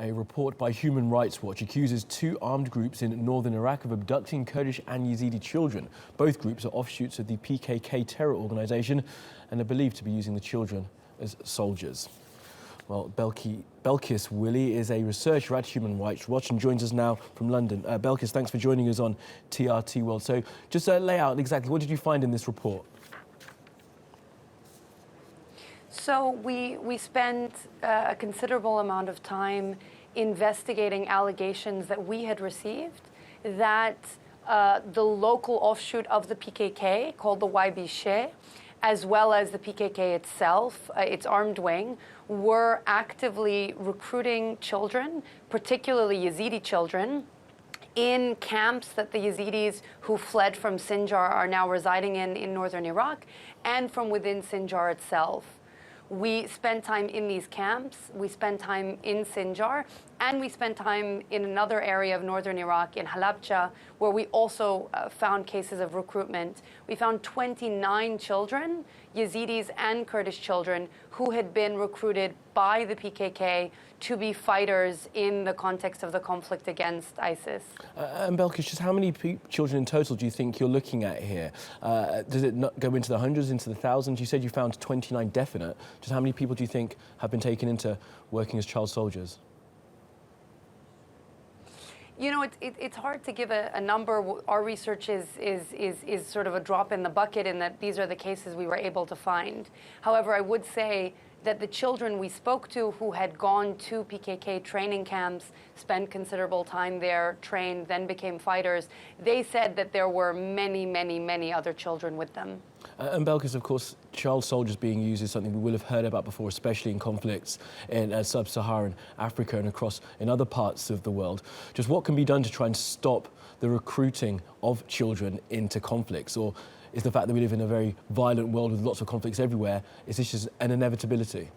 A report by Human Rights Watch accuses two armed groups in northern Iraq of abducting Kurdish and Yazidi children. Both groups are offshoots of the PKK terror organisation and are believed to be using the children as soldiers. Well, Belkis Wille is a researcher at Human Rights Watch and joins us now from London. Belkis, thanks for joining us on TRT World. So just lay out exactly what did you find in this report? So we spent a considerable amount of time investigating allegations that we had received that the local offshoot of the PKK, called the YB, as well as the PKK itself, its armed wing, were actively recruiting children, particularly Yazidi children, in camps that the Yazidis who fled from Sinjar are now residing in northern Iraq, and from within Sinjar itself. We spent time in these camps, we spent time in Sinjar, and we spent time in another area of northern Iraq, in Halabja, where we also found cases of recruitment. We found 29 children, Yazidis and Kurdish children, who had been recruited by the PKK to be fighters in the context of the conflict against ISIS. And Belkis, just how many children in total do you think you're looking at here? Does it not go into the hundreds, into the thousands? You said you found 29 definite. Just how many people do you think have been taken into working as child soldiers? You know, it's hard to give a number. Our research is sort of a drop in the bucket in that these are the cases we were able to find. However, I would say that the children we spoke to who had gone to PKK training camps, spent considerable time there, trained, then became fighters, they said that there were many, many, many other children with them. And Belkis, of course, child soldiers being used is something we will have heard about before, especially in conflicts in sub-Saharan Africa and across in other parts of the world. Just what can be done to try and stop the recruiting of children into conflicts? Or is the fact that we live in a very violent world with lots of conflicts everywhere, is this just an inevitability?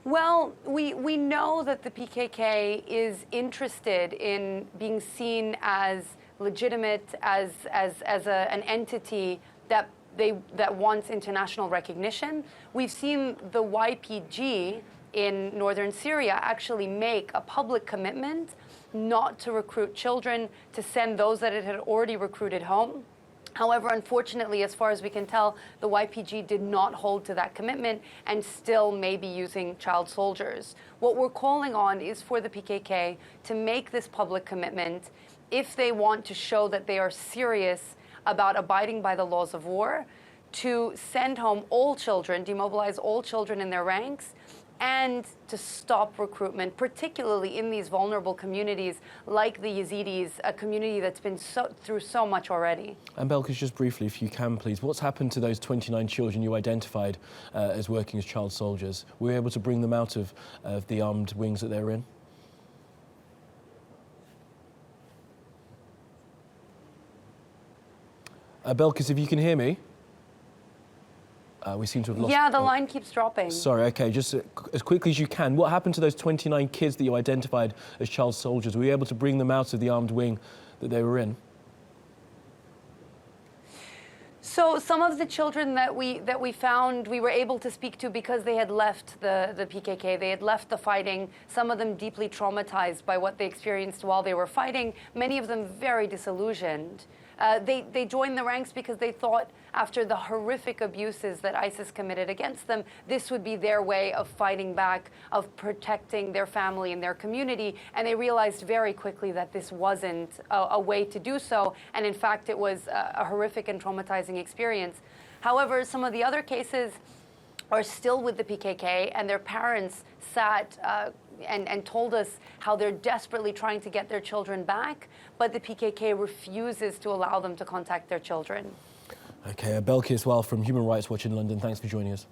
Well, we know that the PKK is interested in being seen as legitimate, as an entity that wants international recognition. We've seen the YPG in northern Syria actually make a public commitment not to recruit children, to send those that it had already recruited home. However, unfortunately, as far as we can tell, the YPG did not hold to that commitment and still may be using child soldiers. What we're calling on is for the PKK to make this public commitment if they want to show that they are serious about abiding by the laws of war, to send home all children, demobilize all children in their ranks, and to stop recruitment, particularly in these vulnerable communities like the Yazidis, a community that's been through so much already. And Belkis, just briefly, if you can, please, what's happened to those 29 children you identified as working as child soldiers? Were you able to bring them out of the armed wings that they were in? Belkis, if you can hear me? We seem to have lost... Yeah, the line keeps dropping. Sorry, OK, just as quickly as you can. What happened to those 29 kids that you identified as child soldiers? Were you able to bring them out of the armed wing that they were in? So some of the children that we found, we were able to speak to because they had left the PKK. They had left the fighting, some of them deeply traumatized by what they experienced while they were fighting, many of them very disillusioned. They joined the ranks because they thought after the horrific abuses that ISIS committed against them, this would be their way of fighting back, of protecting their family and their community. And they realized very quickly that this wasn't a way to do so. And in fact, it was a horrific and traumatizing experience. However, some of the other cases are still with the PKK, and their parents sat and told us how they're desperately trying to get their children back, but the PKK refuses to allow them to contact their children. OK, Belkis Wille from Human Rights Watch in London, thanks for joining us.